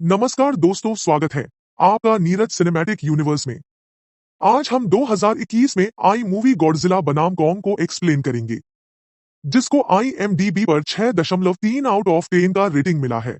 नमस्कार दोस्तों, स्वागत है आपका नीरज सिनेमैटिक यूनिवर्स में। आज हम 2021 में आई मूवी गॉडजिला बनाम कॉन्ग को एक्सप्लेन करेंगे, जिसको IMDb पर 6.3 आउट ऑफ 10 का रेटिंग मिला है।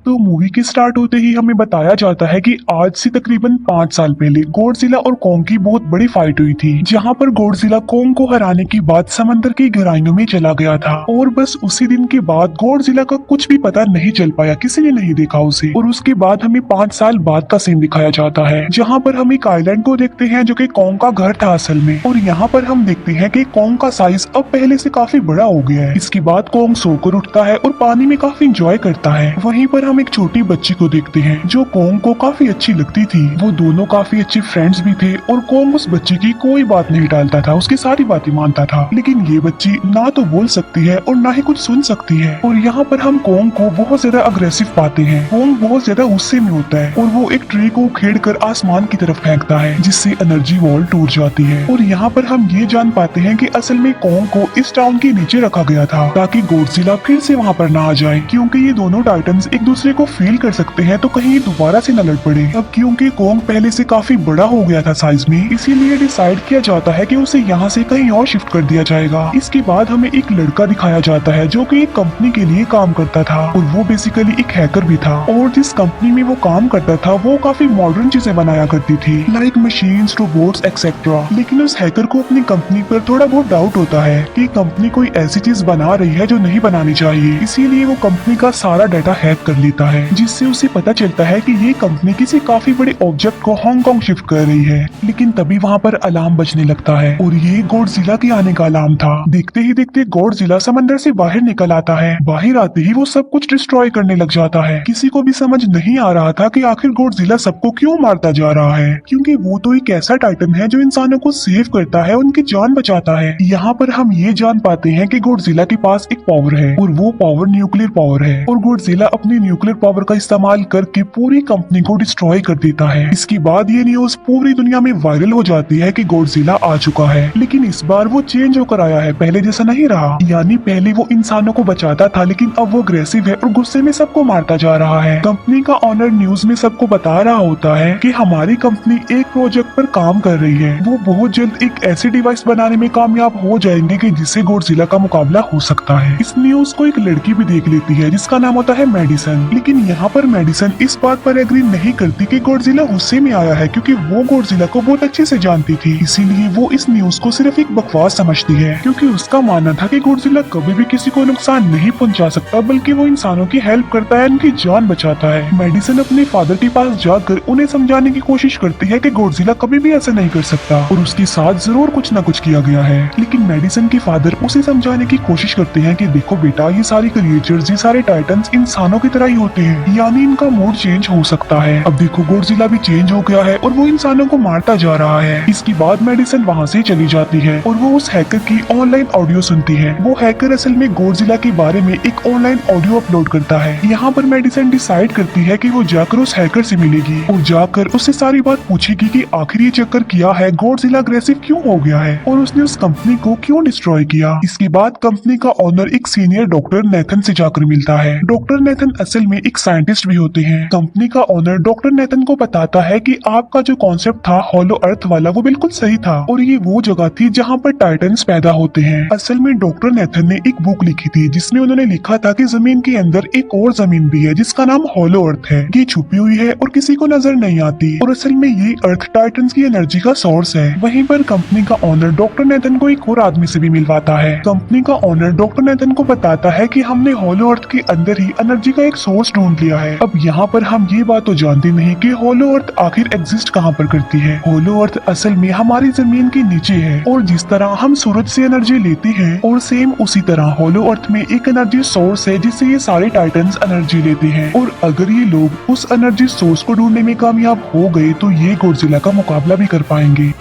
तो मूवी के स्टार्ट होते ही हमें बताया जाता है कि आज से तकरीबन 5 साल पहले गॉडजिला और कॉन्ग की बहुत बड़ी फाइट हुई थी, जहां पर गॉडजिला कॉन्ग को हराने के बाद समंदर की गहराइयों में चला गया था और बस उसी दिन के बाद गॉडजिला का कुछ भी पता नहीं चल पाया, किसी ने नहीं देखा उसे। और उसके बाद हमें 5 साल बाद का सीन दिखाया जाता है, जहाँ पर हम एक आइलैंड को देखते हैं जो कि कॉन्ग का घर था असल में। और यहाँ पर हम देखते हैं कि कॉन्ग का साइज अब पहले से काफी बड़ा हो गया है। इसके बाद कॉन्ग सोकर उठता है और पानी में काफी इंजॉय करता है। वहीं पर हम एक छोटी बच्ची को देखते हैं जो कॉन्ग को काफी अच्छी लगती थी। वो दोनों काफी अच्छे फ्रेंड्स भी थे और कॉन्ग उस बच्ची की कोई बात नहीं टालता था, उसकी सारी बातें मानता था। लेकिन ये बच्ची ना तो बोल सकती है और ना ही कुछ सुन सकती है। और यहाँ पर हम कॉन्ग को बहुत ज्यादा अग्रेसिव पाते हैं। कॉन्ग बहुत ज्यादा गुस्से में होता है और वो एक ट्री को खेड़कर आसमान की तरफ फेंकता है, जिससे एनर्जी वॉल टूट जाती है। और यहाँ पर हम ये जान पाते हैं कि असल में कॉन्ग को इस टाउन के नीचे रखा गया था ताकि गॉडजिला फिर से वहाँ पर ना आ जाए, क्योंकि ये दोनों टाइटन्स एक दूसरे को फील कर सकते हैं, तो कहीं ये दोबारा से न लड़ पड़े। अब क्योंकि कॉन्ग पहले से काफी बड़ा हो गया था साइज में, इसीलिए डिसाइड किया जाता है कि उसे यहाँ से कहीं और शिफ्ट कर दिया जाएगा। इसके बाद हमें एक लड़का दिखाया जाता है जो कि एक कंपनी के लिए काम करता था और वो बेसिकली एक हैकर भी था। और जिस कंपनी में वो काम करता था वो काफी मॉडर्न चीजें बनाया करती थी, लाइक मशीन्स, रोबोट्स एक्सेट्रा। लेकिन उस हैकर को अपनी कंपनी पर थोड़ा बहुत डाउट होता है कि कंपनी कोई ऐसी चीज बना रही है जो नहीं बनानी चाहिए, इसीलिए वो कंपनी का सारा डाटा हैक कर लेता है, जिससे उसे पता चलता है कि ये कंपनी किसी काफी बड़े ऑब्जेक्ट को हांगकांग शिफ्ट कर रही है। लेकिन तभी वहाँ पर अलार्म बजने लगता है और ये गॉडजिला के आने का अलार्म था। देखते ही देखते गॉडजिला समंदर से बाहर निकल आता है। बाहर आते ही वो सब कुछ डिस्ट्रॉय करने लग जाता है। किसी को भी समझ नहीं आ रहा था कि आखिर गॉडजिला सबको क्यों मारता जा रहा है, क्योंकि वो तो एक ऐसा टाइटन है जो इंसानों को सेव करता है, उनकी जान बचाता है। यहाँ पर हम ये जान पाते हैं कि गॉडजिला के पास एक पावर है और वो पावर न्यूक्लियर पावर है। और गॉडजिला अपनी न्यूक्लियर पावर का इस्तेमाल करके पूरी कंपनी को डिस्ट्रॉय कर देता है। इसके बाद ये न्यूज पूरी दुनिया में वायरल हो जाती है कि गॉडजिला आ चुका है। लेकिन इस बार वो चेंज होकर आया है, पहले जैसा नहीं रहा। यानी पहले वो इंसानों को बचाता था, लेकिन अब वो अग्रेसिव है और गुस्से में सबको मारता जा रहा है। कंपनी का ऑनर न्यूज में सबको बता रहा होता है कि हमारी कंपनी एक प्रोजेक्ट पर काम कर रही है। वो बहुत जल्द एक ऐसी डिवाइस बनाने में कामयाब हो जाएंगे कि जिससे गॉडजिला का मुकाबला हो सकता है। इस न्यूज को एक लड़की भी देख लेती है जिसका नाम होता है मेडिसन। लेकिन यहाँ पर मेडिसन इस बात पर एग्री नहीं करती कि गॉडजिला गुस्से में आया है, क्योंकि वो गॉडजिला को बहुत अच्छे से जानती थी। इसीलिए वो इस न्यूज को सिर्फ एक बकवास समझती है, क्योंकि उसका मानना था कि गॉडजिला कभी भी किसी को नुकसान नहीं पहुंचा सकता, बल्कि वो इंसानों की हेल्प करता है, उनकी जान बचाता है। मेडिसन अपने फादर के पास जाकर उन्हें समझाने की कोशिश करती है कि गॉडजिला कभी भी ऐसा नहीं कर सकता और उसके साथ जरूर कुछ न कुछ किया गया है। लेकिन मेडिसन के फादर उसे समझाने की कोशिश करते हैं कि देखो बेटा, ये सारे क्रिएचर्स, ये सारे टाइटन्स इंसानों की तरह ही होते हैं, यानी इनका मूड चेंज हो सकता है। अब देखो गॉडजिला भी चेंज हो गया है और वो इंसानों को मारता जा रहा है। इसके बाद मेडिसन वहाँ से चली जाती है और वो उस हैकर की ऑनलाइन ऑडियो सुनती है। वो हैकर असल में गॉडजिला के बारे में एक ऑनलाइन ऑडियो अपलोड करता है। यहाँ पर मेडिसन डिसाइड करती है कि वो जाकर उस हैकर से मिलेगी और जाकर उससे सारी बात पूछेगी कि आखिर ये चक्कर किया है, गॉडजिला अग्रेसिव क्यों हो गया है और उसने उस कंपनी को क्यों डिस्ट्रॉय किया। इसके बाद कंपनी का ऑनर एक सीनियर डॉक्टर नेथन से जाकर मिलता है। डॉक्टर नेथन असल में एक साइंटिस्ट भी होते हैं। कंपनी का ऑनर डॉक्टर नेथन को बताता है कि आपका जो कॉन्सेप्ट था हॉलो अर्थ वाला, वो बिल्कुल सही था और ये वो जगह थी जहाँ पर टाइटन्स पैदा होते हैं। असल में डॉक्टर नेथन ने एक बुक लिखी थी जिसमें उन्होंने लिखा था कि जमीन के अंदर एक और जमीन भी है जिसका नाम हॉलो अर्थ है। ये छुपी हुई है और किसी को नजर नहीं आती और असल में ये अर्थ टाइटन्स की एनर्जी का सोर्स है। वहीं पर कंपनी का ऑनर डॉक्टर नेथन को एक और आदमी से भी मिलवाता है। कंपनी का ऑनर डॉक्टर नेथन को बताता है कि हमने हॉलो अर्थ के अंदर ही एनर्जी का एक सोर्स ढूंढ लिया है। अब यहाँ पर हम ये बात तो जानते नहीं कि हॉलो अर्थ आखिर एग्जिस्ट कहाँ पर करती है। हॉलो अर्थ असल में हमारी जमीन के नीचे है और जिस तरह हम सूरज से एनर्जी लेते हैं और सेम उसी तरह हॉलो अर्थ में एक एनर्जी सोर्स है जिससे ये सारे टाइटन्स एनर्जी लेते हैं। और अगर ये लोग उस एनर्जी सोर्स को ढूंढने में कामयाब हो गए तो ये गॉडजिला का मुकाबला भी कर पाएंगे।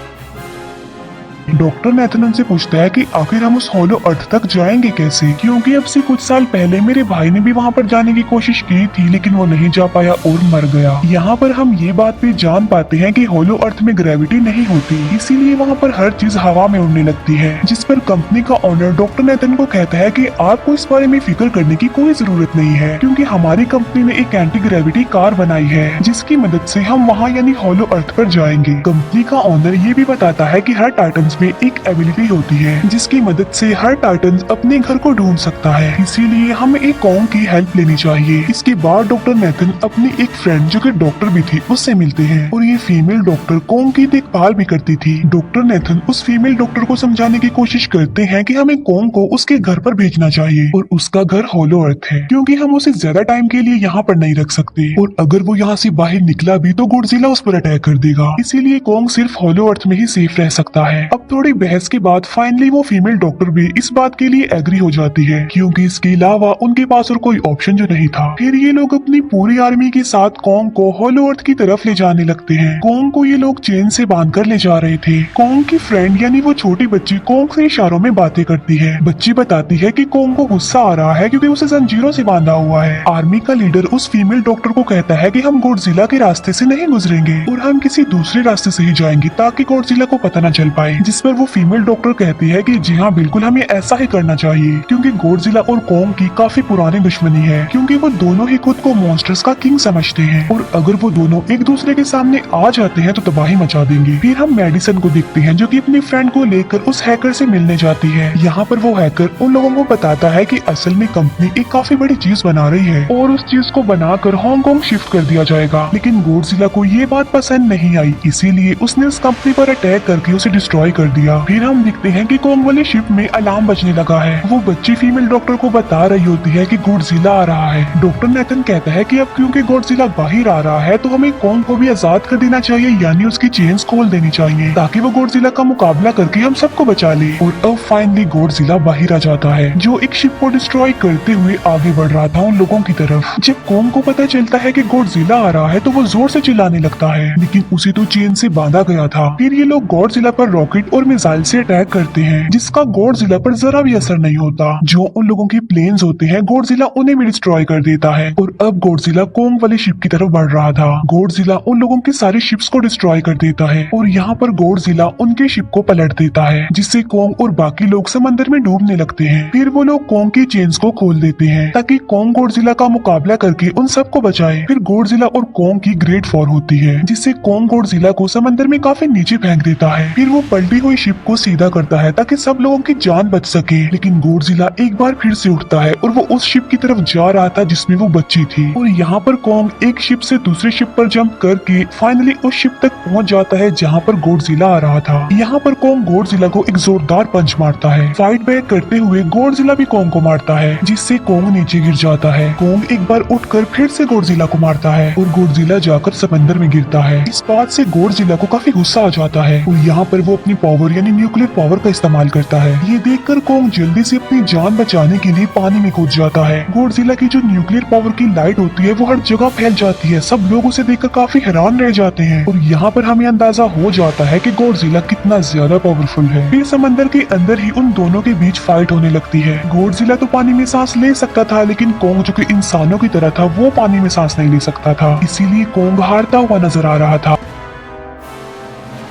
डॉक्टर नेथन उनसे पूछता है कि आखिर हम उस हॉलो अर्थ तक जाएंगे कैसे, क्योंकि अब से कुछ साल पहले मेरे भाई ने भी वहाँ पर जाने की कोशिश की थी, लेकिन वो नहीं जा पाया और मर गया। यहाँ पर हम ये बात भी जान पाते हैं कि हॉलो अर्थ में ग्रेविटी नहीं होती, इसीलिए वहाँ पर हर चीज हवा में उड़ने लगती है। जिस पर कंपनी का ओनर डॉक्टर नेथन को कहता है कि आपको इस बारे में फिक्र करने की कोई जरूरत नहीं है, क्योंकि हमारी कंपनी ने एक एंटी ग्रेविटी कार बनाई है, जिसकी मदद से हम वहाँ यानी हॉलो अर्थ पर जाएंगे। कंपनी का ओनर ये भी बताता है कि हर टाइटन्स में एक एबिलिटी होती है, जिसकी मदद से हर टाइटन अपने घर को ढूंढ सकता है, इसीलिए हमें एक कॉन्ग की हेल्प लेनी चाहिए। इसके बाद डॉक्टर नेथन अपनी एक फ्रेंड जो कि डॉक्टर भी थी उससे मिलते हैं, और ये फीमेल डॉक्टर कॉन्ग की देखभाल भी करती थी। डॉक्टर नेथन उस फीमेल डॉक्टर को समझाने की कोशिश करते हैं कि हमें कॉन्ग को उसके घर पर भेजना चाहिए, और उसका घर हॉलो अर्थ है, क्योंकि हम उसे ज्यादा टाइम के लिए यहाँ पर नहीं रख सकते, और अगर वो यहाँ से बाहर निकला भी तो गॉडजिला उस पर अटैक कर देगा, इसीलिए कॉन्ग सिर्फ हॉलो अर्थ में ही सेफ रह सकता है। अब थोड़ी बहस के बाद फाइनली वो फीमेल डॉक्टर भी इस बात के लिए एग्री हो जाती है, क्योंकि इसके अलावा उनके पास और कोई ऑप्शन जो नहीं था। फिर ये लोग अपनी पूरी आर्मी के साथ कॉन्ग को हॉलो अर्थ की तरफ ले जाने लगते हैं। कॉन्ग को ये लोग चेन से बांधकर ले जा रहे थे। कॉन्ग की फ्रेंड यानी वो छोटी बच्ची कॉन्ग से इशारों में बातें करती है। बच्ची बताती है कि कॉन्ग को गुस्सा आ रहा है क्योंकि उसे जंजीरों से बांधा हुआ है। आर्मी का लीडर उस फीमेल डॉक्टर को कहता है कि हम गॉडजिला के रास्ते से नहीं गुजरेंगे और हम किसी दूसरे रास्ते से ही जाएंगे ताकि गॉडजिला को पता न चल पाए। जिस पर वो फीमेल डॉक्टर कहती है कि जी हाँ बिल्कुल हमें ऐसा ही करना चाहिए, क्योंकि गॉडजिला और कॉन्ग की काफी पुरानी दुश्मनी है, क्योंकि वो दोनों ही खुद को मॉन्स्टर्स का किंग समझते हैं, और अगर वो दोनों एक दूसरे के सामने आ जाते हैं तो तबाही मचा देंगे। फिर हम मेडिसन को देखते हैं जो कि अपनी फ्रेंड को लेकर उस हैकर से मिलने जाती है। यहाँ पर वो हैकर उन लोगों को बताता है कि असल में कंपनी एक काफी बड़ी चीज बना रही है और उस चीज को बनाकर हांगकांग शिफ्ट कर दिया जाएगा, लेकिन गॉडजिला को ये बात पसंद नहीं आई, इसीलिए उसने उस कंपनी पर अटैक करके उसे डिस्ट्रॉय कर दिया। फिर हम देखते हैं कि कॉन्ग वाले शिप में अलार्म बजने लगा है। वो बच्ची फीमेल डॉक्टर को बता रही होती है कि गॉडजिला आ रहा है। डॉक्टर नेथन कहता है कि अब क्योंकि गॉडजिला बाहर आ रहा है तो हमें कॉन्ग को भी आजाद कर देना चाहिए, यानी उसकी चेन्स खोल देनी चाहिए ताकि वो गॉडजिला का मुकाबला करके हम सबको बचा ले। और अब फाइनली गॉडजिला बाहर आ जाता है, जो एक शिप को डिस्ट्रॉय करते हुए आगे बढ़ रहा था उन लोगों की तरफ। जब कॉन्ग को पता चलता है कि गॉडजिला आ रहा है तो वो जोर से चिल्लाने लगता है, लेकिन उसे तो चेन से बांधा गया था। फिर ये लोग गॉडजिला पर रॉकेट और मिसाइल से अटैक करते हैं, जिसका गॉडजिला पर जरा भी असर नहीं होता। जो उन लोगों के प्लेन्स होते हैं गॉडजिला उन्हें भी डिस्ट्रॉय कर देता है, और अब गॉडजिला कॉन्ग वाली शिप की तरफ बढ़ रहा था। गॉडजिला उन लोगों की सारी शिप्स को डिस्ट्रॉय कर देता है, और यहाँ पर गॉडजिला उनके शिप को पलट देता है, जिससे कॉन्ग और बाकी लोग समंदर में डूबने लगते हैं। फिर वो लोग कॉन्ग की चेन्स को खोल देते हैं ताकि कॉन्ग गॉडजिला का मुकाबला करके उन सबको बचाए। फिर गॉडजिला और कॉन्ग की ग्रेट वॉर होती है, जिससे कॉन्ग गॉडजिला को समंदर में काफी नीचे फेंक देता है। फिर वो पलटी हुई शिप को सीधा करता है ताकि सब लोगों की जान बच सके, लेकिन गॉडजिला एक बार फिर से उठता है और वो उस शिप की तरफ जा रहा था जिसमें वो बच्ची थी। और यहाँ पर कॉन्ग एक शिप से दूसरे शिप पर जंप करके फाइनली उस शिप तक पहुँच जाता है जहाँ पर गॉडजिला आ रहा था। यहाँ पर कॉन्ग गॉडजिला को एक जोरदार पंच मारता है। फाइट बैक करते हुए गॉडजिला भी कॉन्ग को मारता है, जिससे कॉन्ग नीचे गिर जाता है। कॉन्ग एक बार उठकर फिर से गॉडजिला को मारता है और गॉडजिला जाकर समंदर में गिरता है। इस बात से गॉडजिला को काफी गुस्सा आ जाता है और यहाँ पर वो अपनी पावर यानी न्यूक्लियर पावर का इस्तेमाल करता है। ये देखकर कॉन्ग जल्दी से अपनी जान बचाने के लिए पानी में कूद जाता है। गॉडजिला की जो न्यूक्लियर पावर की लाइट होती है वो हर जगह फैल जाती है। सब लोग उसे देखकर काफी हैरान रह जाते हैं, और यहाँ पर हमें अंदाजा हो जाता है कि गॉडजिला कितना ज्यादा पावरफुल है। फिर समंदर के अंदर ही उन दोनों के बीच फाइट होने लगती है। गॉडजिला तो पानी में सांस ले सकता था, लेकिन कॉन्ग जो कि इंसानों की तरह था वो पानी में सांस नहीं ले सकता था, इसीलिए कॉन्ग हारता हुआ नजर आ रहा था।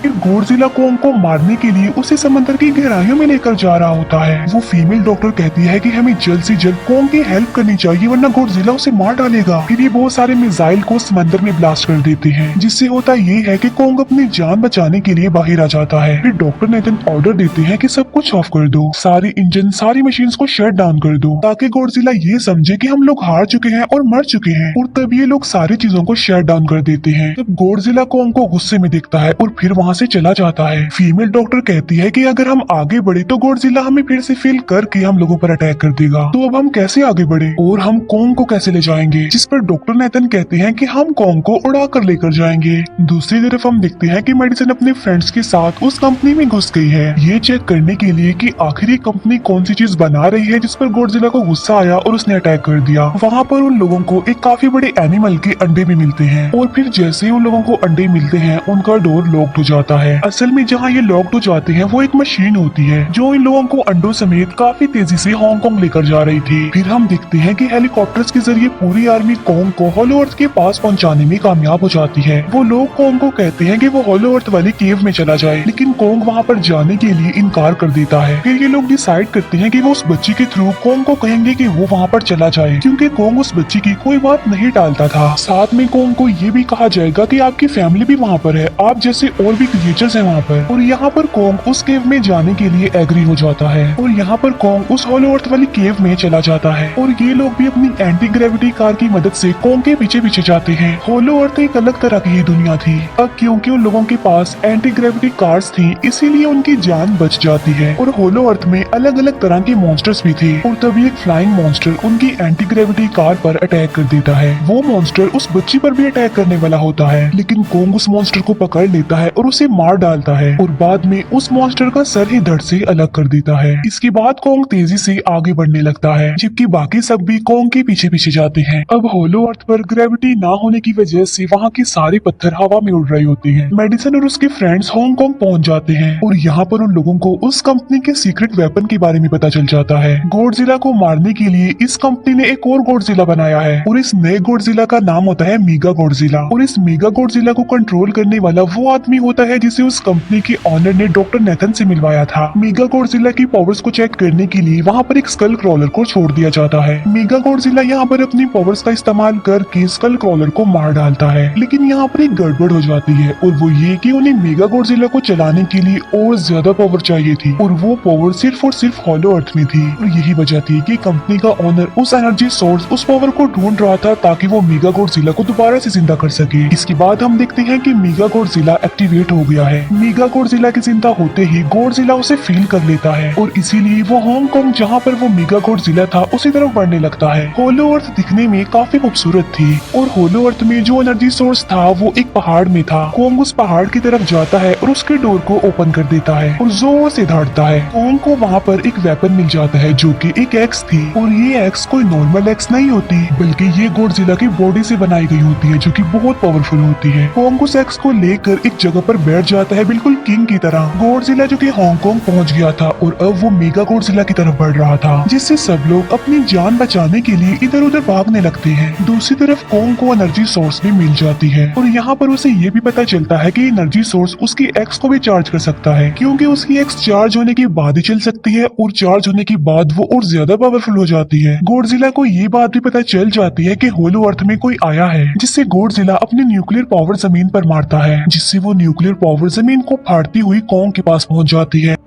फिर गॉडजिला कॉन्ग को मारने के लिए उसे समंदर की गहराइयों में लेकर जा रहा होता है। वो फीमेल डॉक्टर कहती है कि हमें जल्द से जल्द कॉन्ग की हेल्प करनी चाहिए वरना गॉडजिला उसे मार डालेगा। फिर ये बहुत सारे मिसाइल को समंदर में ब्लास्ट कर देते हैं, जिससे होता ये है कि कॉन्ग अपनी जान बचाने के लिए बाहर आ जाता है। फिर डॉक्टर नेथन ऑर्डर देते हैं कि सब कुछ ऑफ कर दो, सारे इंजन सारी मशीन को शट डाउन कर दो, ताकि गॉडजिला ये समझे कि हम लोग हार चुके हैं और मर चुके हैं। और तब ये लोग सारी चीजों को शट डाउन कर देते हैं। तब गॉडजिला कॉन्ग को गुस्से में देखता है और फिर वहाँ से चला जाता है। फीमेल डॉक्टर कहती है कि अगर हम आगे बढ़े तो गॉडजिला हमें फिर से फेल करके हम लोगों पर अटैक कर देगा, तो अब हम कैसे आगे बढ़े और हम कॉन्ग को कैसे ले जाएंगे। जिस पर डॉक्टर नेथन कहते हैं कि हम कॉन्ग को उड़ा कर लेकर जाएंगे। दूसरी तरफ हम देखते हैं कि मेडिसन अपने फ्रेंड्स के साथ उस कंपनी में घुस गई है, ये चेक करने के लिए कि आखिर ये कंपनी कौन सी चीज बना रही है जिस पर गॉडजिला को गुस्सा आया और उसने अटैक कर दिया। वहाँ पर उन लोगों को एक काफी बड़े एनिमल के अंडे भी मिलते हैं, और फिर जैसे ही उन लोगों को अंडे मिलते हैं उनका डोर लॉक्ड हो जाता है। असल में जहाँ ये लॉक्ड हो जाते हैं वो एक मशीन होती है जो इन लोगों को अंडों समेत काफी तेजी से हांगकांग लेकर जा रही थी। फिर हम देखते हैं कि हेलीकॉप्टर्स के जरिए पूरी आर्मी कॉन्ग को होलो अर्थ के पास पहुंचाने में कामयाब हो जाती है। वो लोग कॉन्ग को कहते हैं कि वो होलो अर्थ वाली केव में चला जाए, लेकिन कॉन्ग वहाँ पर जाने के लिए इनकार कर देता है। फिर ये लोग डिसाइड करते हैं कि वो उस बच्ची के थ्रू कॉन्ग को कहेंगे कि वो वहाँ पर चला जाए, क्योंकि कॉन्ग उस बच्ची की कोई बात नहीं टालता था। साथ में कॉन्ग को ये भी कहा जाएगा कि आपकी फैमिली भी वहाँ पर है, आप जैसे और भी क्रिएचर्स हैं वहाँ पर। और यहाँ पर कॉन्ग उस केव में जाने के लिए एग्री हो जाता है और यहाँ पर कॉन्ग उस होलो अर्थ वाली केव में चला जाता है। और ये लोग भी अपनी एंटी ग्रेविटी कार की मदद से कॉन्ग के पीछे पीछे जाते हैं। होलो अर्थ एक अलग तरह की ही दुनिया थी। अब क्योंकि उन लोगों के पास एंटी ग्रेविटी कार्स थी, इसीलिए उनकी जान बच जाती है। और होलो अर्थ में अलग अलग तरह के मॉन्स्टर्स भी थे। और तभी एक फ्लाइंग मॉन्स्टर उनकी एंटी ग्रेविटी कार पर अटैक कर देता है। वो मॉन्स्टर उस बच्ची पर भी अटैक करने वाला होता है, लेकिन कॉन्ग उस मॉन्स्टर को पकड़ लेता है और उसे मार डालता है और बाद में उस मॉन्स्टर का सर ही धड़ से अलग कर देता है। इसके बाद कॉन्ग तेजी से आगे बढ़ने लगता है, जबकि बाकी सब भी कॉन्ग के पीछे पीछे जाते हैं। अब होलो अर्थ पर ग्रेविटी ना होने की वजह से वहाँ के सारे पत्थर हवा में उड़ रहे होते हैं। मेडिसन और उसके फ्रेंड्स हांगकांग पहुंच जाते हैं और यहाँ पर उन लोगों को उस कंपनी के सीक्रेट वेपन के बारे में पता चल जाता है। गॉडजिला को मारने के लिए इस कंपनी ने एक और गॉडजिला बनाया है और इस नए गॉडजिला का नाम होता है मेगा गॉडजिला। और इस मेगा गॉडजिला को कंट्रोल करने वाला वो आदमी होता है जिसे उस कंपनी के ऑनर ने डॉक्टर नेथन से मिलवाया था। मेगा गॉडजिला की पावर्स को चेक करने के लिए वहाँ पर एक स्कल क्रॉलर को छोड़ दिया जाता है। मेगा गॉडजिला यहाँ पर अपनी पावर्स का इस्तेमाल करके स्कल क्रॉलर को मार डालता है, लेकिन यहाँ पर एक गड़बड़ हो जाती है और वो ये कि उन्हें मेगा गॉडजिला को चलाने के लिए और ज्यादा पावर चाहिए थी और वो पावर सिर्फ और सिर्फ होलो अर्थ में थी। और यही वजह थी कि कंपनी का ओनर उस एनर्जी सोर्स, उस पावर को ढूंढ रहा था ताकि वो मेगा गॉडजिला को दोबारा से जिंदा कर सके। इसके बाद हम देखते हैं कि मेगा गॉडजिला एक्टिवेट हो गया है। मेगा गॉडजिला के जिंदा होते ही गॉडजिला उसे फील कर लेता है और इसीलिए वो हांगकांग जहाँ पर वो मेगा गॉडजिला था उसी तरफ बढ़ने लगता है। होलो अर्थ दिखने में काफी खूबसूरत थी और होलो अर्थ में जो एनर्जी सोर्स था वो एक पहाड़ में था। कॉन्ग उस पहाड़ की तरफ जाता है और उसके डोर को ओपन कर देता है और जोर से धाड़ता है। कॉन्ग को वहाँ पर एक वेपन मिल जाता है जो कि एक एक्स थी और ये एक्स कोई नॉर्मल एक्स नहीं होती, बल्कि ये गॉडजिला की बॉडी से बनाई गई होती है जो कि बहुत पावरफुल होती है। कॉन्ग उस एक्स को लेकर एक जगह पर बैठ जाता है बिल्कुल किंग की तरह। गॉडजिला जो कि हांगकांग पहुंच गया था और अब वो मेगा गॉडजिला की तरफ बढ़ रहा था, जिससे सब लोग अपनी जान बचाने के लिए इधर उधर भागने लगते हैं। दूसरी तरफ कॉन्ग को एनर्जी सोर्स भी मिल जाती है और यहाँ पर उसे ये भी पता चलता है कि एनर्जी सोर्स उसकी एक्स को भी चार्ज कर सकता है, क्योंकि उसकी एक्स चार्ज होने के बाद ही चल सकती है और चार्ज होने के बाद वो और ज्यादा पावरफुल हो जाती है। गॉडजिला को ये बात भी पता चल जाती है कि होलो अर्थ में कोई आया है, जिससे गॉडजिला अपनी न्यूक्लियर पावर जमीन पर मारता है, जिससे वो न्यूक्लियर पावर जमीन को फाड़ती हुई कॉन्ग के पास पहुंच जाती है।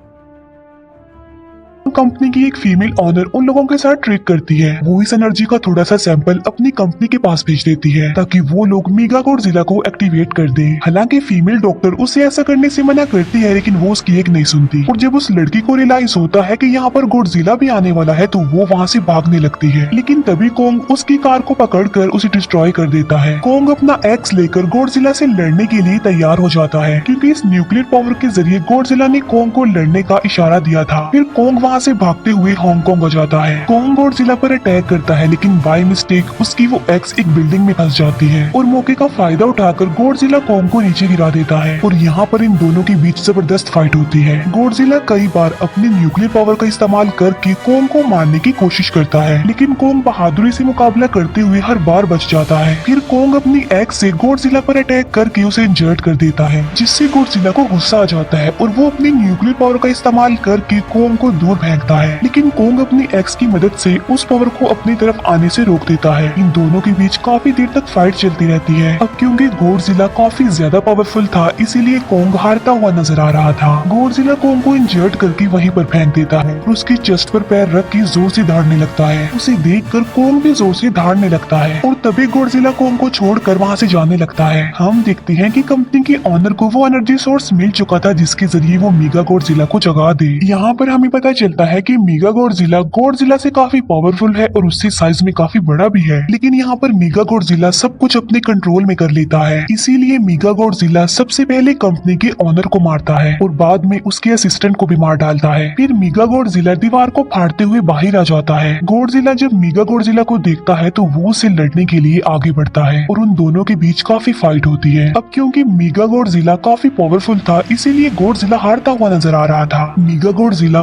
कंपनी की एक फीमेल ऑनर उन लोगों के साथ ट्रिक करती है। वो इस एनर्जी का थोड़ा सा सैंपल अपनी कंपनी के पास भेज देती है ताकि वो लोग मेगा गॉडजिला को एक्टिवेट कर दें। हालांकि फीमेल डॉक्टर उसे ऐसा करने से मना करती है, लेकिन वो उसकी एक नहीं सुनती। और जब उस लड़की को रियलाइज होता है कि यहाँ पर गॉडजिला भी आने वाला है तो वो वहाँ से भागने लगती है, लेकिन तभी कॉन्ग उसकी कार को पकड़कर उसे डिस्ट्रॉय कर देता है। कॉन्ग अपना एक्स लेकर गॉडजिला से लड़ने के लिए तैयार हो जाता है, क्योंकि इस न्यूक्लियर पावर के जरिए गॉडजिला ने कॉन्ग को लड़ने का इशारा दिया था। फिर कॉन्ग वहाँ से भागते हुए हांगकांग हो जाता है। कॉन्ग गॉडजिला पर अटैक करता है, लेकिन बाय मिस्टेक उसकी वो एक्स एक बिल्डिंग में फंस जाती है और मौके का फायदा उठाकर गॉडजिला कॉन्ग को नीचे गिरा देता है और यहाँ पर इन दोनों के बीच जबरदस्त फाइट होती है। गॉडजिला कई बार अपनी न्यूक्लियर पावर का इस्तेमाल करके कॉन्ग को मारने की कोशिश करता है, लेकिन कॉन्ग बहादुरी से मुकाबला करते हुए हर बार बच जाता है। फिर कॉन्ग अपनी एक्स से गॉडजिला पर अटैक करके उसे इंजर्ड कर देता है, जिससे गॉडजिला को गुस्सा आ जाता है और वो अपनी न्यूक्लियर पावर का इस्तेमाल करके कॉन्ग को दूर फेंकता है, लेकिन कॉन्ग अपनी एक्स की मदद से उस पावर को अपनी तरफ आने से रोक देता है। इन दोनों के बीच काफी देर तक फाइट चलती रहती है। अब क्योंकि गॉडजिला काफी ज्यादा पावरफुल था, इसीलिए कॉन्ग हारता हुआ नजर आ रहा था। गॉडजिला कॉन्ग को इंजर्ड करके वहीं पर फेंक देता है और उसकी चेस्ट पर पैर रख के जोर से धाड़ने लगता है। उसे देखकर कॉन्ग भी जोर से धाड़ने लगता है और तभी गॉडजिला कॉन्ग को छोड़कर वहाँ से जाने लगता है। हम देखते हैं कि कंपनी के ऑनर को वो एनर्जी सोर्स मिल चुका था जिसके जरिए वो मेगा गॉडजिला को जगा दे। यहाँ पर हमें पता चलता चलता है कि मेगा गॉडजिला से काफी पावरफुल है और उससे साइज में काफी बड़ा भी है। लेकिन यहाँ पर मेगा गॉडजिला सब कुछ अपने कंट्रोल में कर लेता है, इसीलिए मेगा गॉडजिला सबसे पहले कंपनी के ओनर को मारता है और बाद में उसके असिस्टेंट को भी मार डालता है। फिर मेगा गॉडजिला दीवार को फाड़ते हुए बाहर आ जाता है। गॉडजिला जब मेगा गॉडजिला को देखता है तो वो उससे लड़ने के लिए आगे बढ़ता है और उन दोनों के बीच काफी फाइट होती है। अब क्योंकि मेगा गॉडजिला काफी पावरफुल था, इसीलिए गॉडजिला हारता हुआ नजर आ रहा था। मेगा गॉडजिला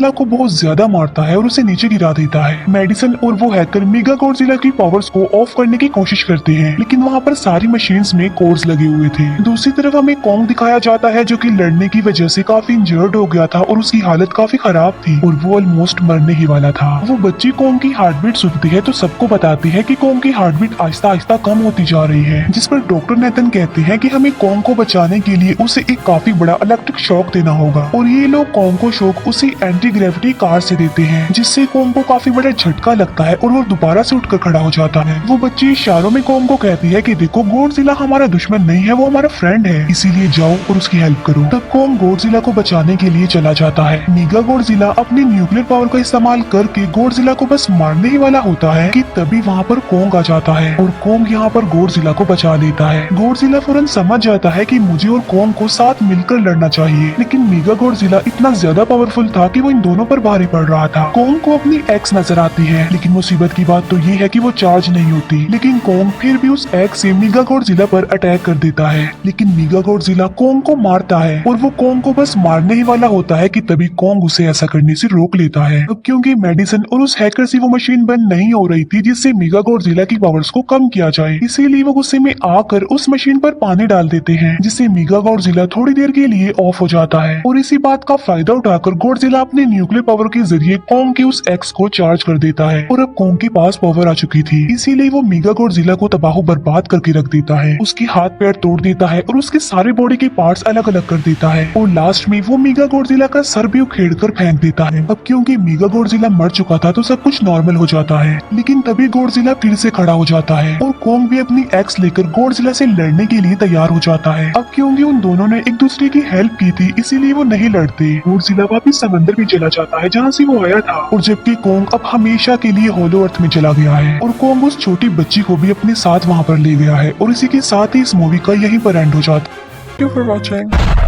को बहुत ज्यादा मारता है और उसे नीचे गिरा देता है। मेडिसन और वो हैकर मेगा गॉडजिला की पावर्स को ऑफ करने की कोशिश करते हैं, लेकिन वहाँ पर सारी मशीन्स में कोड्स लगे हुए थे। दूसरी तरफ हमें कॉन्ग दिखाया जाता है जो कि लड़ने की वजह से काफी इंजर्ड हो गया था और उसकी हालत काफी खराब थी और वो ऑलमोस्ट मरने ही वाला था। वो बच्ची कॉन्ग की हार्ट बीट सुनती है तो सबको बताती है कि कॉन्ग की हार्ट बीट आहिस्ता आहिस्ता कम होती जा रही है, जिस पर डॉक्टर नेथन कहते हैं कि हमें कॉन्ग को बचाने के लिए उसे एक काफी बड़ा इलेक्ट्रिक शॉक देना होगा। और ये लोग कॉन्ग को शॉक उसी एंटी ग्रेविटी कार से देते हैं, जिससे कॉन्ग को काफी बड़ा झटका लगता है और वो दोबारा से उठकर खड़ा हो जाता है। वो बच्ची इशारों में कॉन्ग को कहती है कि देखो, गॉडजिला हमारा दुश्मन नहीं है, वो हमारा फ्रेंड है, इसीलिए जाओ और उसकी हेल्प करो। तब कॉन्ग गॉडजिला को बचाने के लिए चला जाता है। मेगा गॉडजिला अपनी न्यूक्लियर पावर का इस्तेमाल करके गॉडजिला को बस मारने ही वाला होता है कि तभी वहाँ पर कॉन्ग आ जाता है और कॉन्ग यहाँ पर गॉडजिला को बचा लेता है। गॉडजिला फौरन समझ जाता है कि मुझे और कॉन्ग को साथ मिलकर लड़ना चाहिए, लेकिन मेगा गॉडजिला इतना ज्यादा पावरफुल था कि वो इन दोनों पर भारी पड़ रहा था। कॉन्ग को अपनी एक्स नजर आती है, लेकिन मुसीबत की बात तो ये है कि वो चार्ज नहीं होती। लेकिन कॉन्ग फिर भी उस एक्स से मेगा गॉडजिला पर अटैक कर देता है, लेकिन मेगा गॉडजिला कॉन्ग को मारता है और वो कॉन्ग को बस मारने ही वाला होता है कि तभी कॉन्ग उसे ऐसा करने से रोक लेता है। अब क्योंकि मेडिसन और उस हैकर से वो मशीन बंद नहीं हो रही थी जिससे मेगा गॉडजिला की पावर्स को कम किया जाए, इसीलिए वो गुस्से में आकर उस मशीन पर पानी डाल देते हैं, जिससे मेगा गॉडजिला थोड़ी देर के लिए ऑफ हो जाता है। और इसी बात का फायदा उठाकर गॉडजिला अपने न्यूक्लियर पावर के जरिए कॉन्ग के उस एक्स को चार्ज कर देता है और अब कॉन्ग के पास पावर आ चुकी थी, इसीलिए वो मेगा गॉडजिला को तबाह बर्बाद करके रख देता है। उसके हाथ पैर तोड़ देता है और उसके सारे बॉडी के पार्ट्स अलग अलग कर देता है और लास्ट में वो मेगा गॉडजिला का सर भी उखेड़ कर फेंक देता है। अब क्योंकि मेगा गॉडजिला मर चुका था तो सब कुछ नॉर्मल हो जाता है, लेकिन तभी गॉडजिला फिर से खड़ा हो जाता है और कॉन्ग भी अपनी एक्स लेकर गॉडजिला से लड़ने के लिए तैयार हो जाता है। अब क्योंकि उन दोनों ने एक दूसरे की हेल्प की थी, इसीलिए वो नहीं लड़ते। गॉडजिला वापिस समंदर में चला जाता है जहाँ से वो आया था, और जबकि कॉन्ग अब हमेशा के लिए होलो अर्थ में चला गया है और कॉन्ग उस छोटी बच्ची को भी अपने साथ वहाँ पर ले गया है। और इसी के साथ ही इस मूवी का यहीं पर एंड हो जाता है। Thank you for watching.